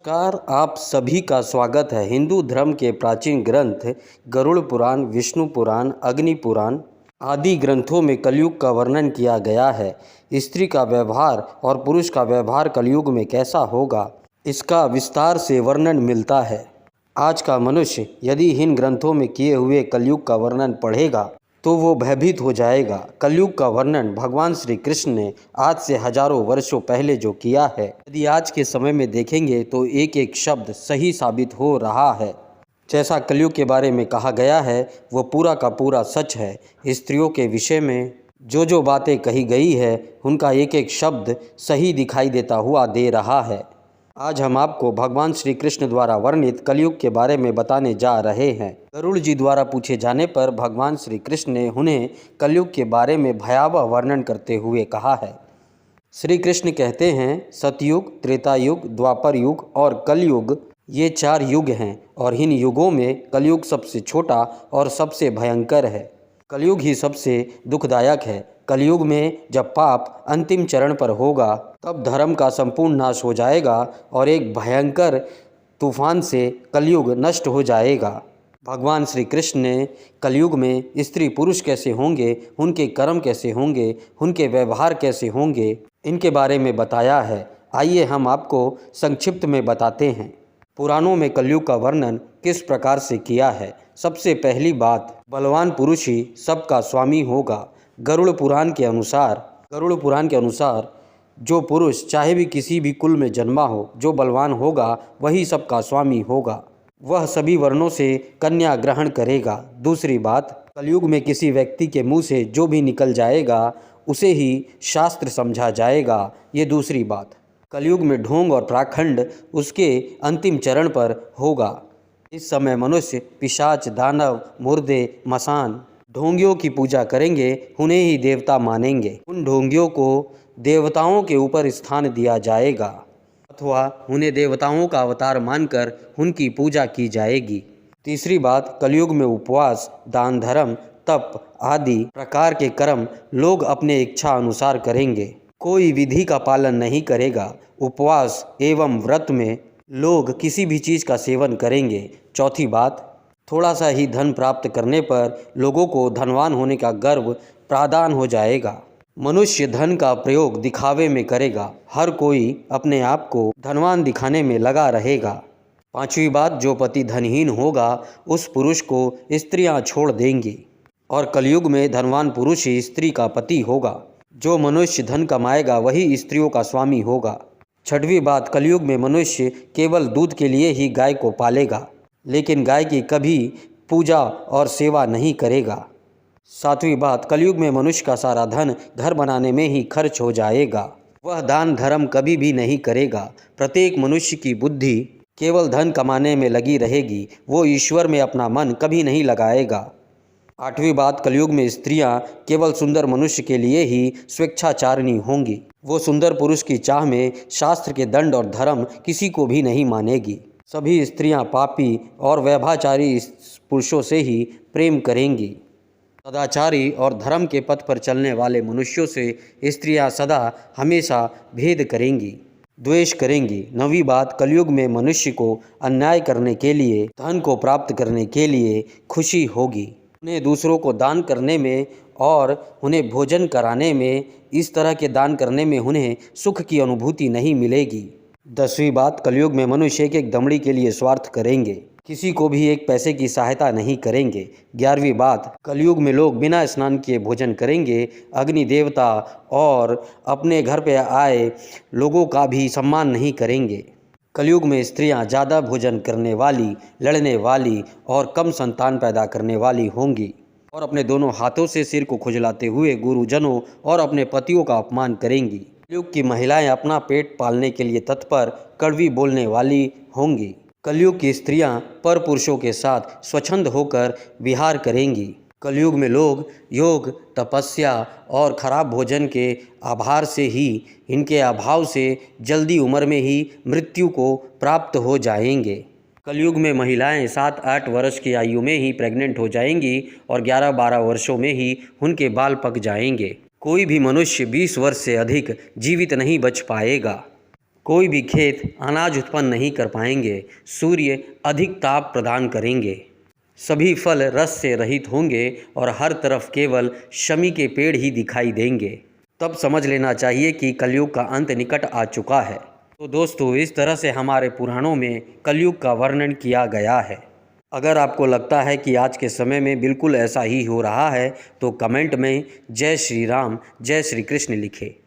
Car आप सभी का स्वागत है। हिंदू धर्म के प्राचीन ग्रंथ गरुड़ पुराण, विष्णु पुराण, अग्नि पुराण आदि ग्रंथों में कलयुग का वर्णन किया गया है। स्त्री का व्यवहार और पुरुष का व्यवहार कलयुग में कैसा होगा, इसका विस्तार से वर्णन मिलता है। आज का मनुष्य यदि इन ग्रंथों में किए हुए कलयुग का वर्णन पढ़ेगा तो वो भयभीत हो जाएगा। कलयुग का वर्णन भगवान श्री कृष्ण ने आज से हजारों वर्षों पहले जो किया है, यदि आज के समय में देखेंगे तो एक एक शब्द सही साबित हो रहा है। जैसा कलयुग के बारे में कहा गया है वो पूरा का पूरा सच है। स्त्रियों के विषय में जो जो बातें कही गई है उनका एक एक शब्द सही दिखाई देता हुआ दे रहा है। आज हम आपको भगवान श्री कृष्ण द्वारा वर्णित कलयुग के बारे में बताने जा रहे हैं। गरुड़ जी द्वारा पूछे जाने पर भगवान श्री कृष्ण ने उन्हें कलयुग के बारे में भयावह वर्णन करते हुए कहा है। श्री कृष्ण कहते हैं, सतयुग, त्रेता युग, द्वापर युग और कलयुग ये 4 युग हैं और इन युगों में कलयुग सबसे छोटा और सबसे भयंकर है। कलयुग ही सबसे दुखदायक है। कलयुग में जब पाप अंतिम चरण पर होगा तब धर्म का संपूर्ण नाश हो जाएगा और एक भयंकर तूफान से कलयुग नष्ट हो जाएगा। भगवान श्री कृष्ण ने कलयुग में स्त्री पुरुष कैसे होंगे, उनके कर्म कैसे होंगे, उनके व्यवहार कैसे होंगे, इनके बारे में बताया है। आइए हम आपको संक्षिप्त में बताते हैं। पुराणों में कलयुग का वर्णन किस प्रकार से किया है। सबसे पहली बात, बलवान पुरुष ही सबका स्वामी होगा। गरुड़ पुराण के अनुसार जो पुरुष चाहे भी किसी भी कुल में जन्मा हो, जो बलवान होगा वही सबका स्वामी होगा। वह सभी वर्णों से कन्या ग्रहण करेगा। दूसरी बात, कलयुग में किसी व्यक्ति के मुंह से जो भी निकल जाएगा उसे ही शास्त्र समझा जाएगा। ये दूसरी बात। कलयुग में ढोंग और पाखंड उसके अंतिम चरण पर होगा। इस समय मनुष्य पिशाच, दानव, मुर्दे, मसान, ढोंगियों की पूजा करेंगे, उन्हें ही देवता मानेंगे। उन ढोंगियों को देवताओं के ऊपर स्थान दिया जाएगा अथवा उन्हें देवताओं का अवतार मानकर उनकी पूजा की जाएगी। तीसरी बात, कलयुग में उपवास, दान, धर्म, तप आदि प्रकार के कर्म लोग अपने इच्छा अनुसार करेंगे। कोई विधि का पालन नहीं करेगा। उपवास एवं व्रत में लोग किसी भी चीज़ का सेवन करेंगे। चौथी बात, थोड़ा सा ही धन प्राप्त करने पर लोगों को धनवान होने का गर्व प्रदान हो जाएगा। मनुष्य धन का प्रयोग दिखावे में करेगा। हर कोई अपने आप को धनवान दिखाने में लगा रहेगा। पांचवी बात, जो पति धनहीन होगा उस पुरुष को स्त्रियां छोड़ देंगी और कलयुग में धनवान पुरुष ही स्त्री का पति होगा। जो मनुष्य धन कमाएगा वही स्त्रियों का स्वामी होगा। छठवीं बात, कलयुग में मनुष्य केवल दूध के लिए ही गाय को पालेगा, लेकिन गाय की कभी पूजा और सेवा नहीं करेगा। सातवीं बात, कलयुग में मनुष्य का सारा धन घर बनाने में ही खर्च हो जाएगा। वह दान धर्म कभी भी नहीं करेगा। प्रत्येक मनुष्य की बुद्धि केवल धन कमाने में लगी रहेगी, वो ईश्वर में अपना मन कभी नहीं लगाएगा। आठवीं बात, कलयुग में स्त्रियां केवल सुंदर मनुष्य के लिए ही स्वेच्छाचारिणी होंगी। वो सुंदर पुरुष की चाह में शास्त्र के दंड और धर्म किसी को भी नहीं मानेगी। सभी स्त्रियां पापी और व्यभिचारी पुरुषों से ही प्रेम करेंगी। सदाचारी और धर्म के पथ पर चलने वाले मनुष्यों से स्त्रियां सदा हमेशा भेद करेंगी, द्वेष करेंगी। नवीं बात, कलयुग में मनुष्य को अन्याय करने के लिए, धन को प्राप्त करने के लिए खुशी होगी। उन्हें दूसरों को दान करने में और उन्हें भोजन कराने में, इस तरह के दान करने में उन्हें सुख की अनुभूति नहीं मिलेगी। 10वीं बात, कलयुग में मनुष्य एक दमड़ी के लिए स्वार्थ करेंगे, किसी को भी एक पैसे की सहायता नहीं करेंगे। 11वीं बात, कलयुग में लोग बिना स्नान किए भोजन करेंगे। अग्नि देवता और अपने घर पे आए लोगों का भी सम्मान नहीं करेंगे। कलयुग में स्त्रियां ज़्यादा भोजन करने वाली, लड़ने वाली और कम संतान पैदा करने वाली होंगी और अपने दोनों हाथों से सिर को खुजलाते हुए गुरुजनों और अपने पतियों का अपमान करेंगी। कलयुग की महिलाएं अपना पेट पालने के लिए तत्पर, कड़वी बोलने वाली होंगी। कलयुग की स्त्रियां पर पुरुषों के साथ स्वच्छंद होकर विहार करेंगी। कलयुग में लोग योग, तपस्या और खराब भोजन के आभार से ही, इनके अभाव से जल्दी उम्र में ही मृत्यु को प्राप्त हो जाएंगे। कलयुग में महिलाएं 7-8 वर्ष की आयु में ही प्रेग्नेंट हो जाएंगी और 11-12 वर्षों में ही उनके बाल पक जाएंगे। कोई भी मनुष्य 20 वर्ष से अधिक जीवित नहीं बच पाएगा। कोई भी खेत अनाज उत्पन्न नहीं कर पाएंगे। सूर्य अधिक ताप प्रदान करेंगे। सभी फल रस से रहित होंगे और हर तरफ केवल शमी के पेड़ ही दिखाई देंगे। तब समझ लेना चाहिए कि कलयुग का अंत निकट आ चुका है। तो दोस्तों, इस तरह से हमारे पुराणों में कलयुग का वर्णन किया गया है। अगर आपको लगता है कि आज के समय में बिल्कुल ऐसा ही हो रहा है तो कमेंट में जय श्री राम, जय श्री कृष्ण लिखें।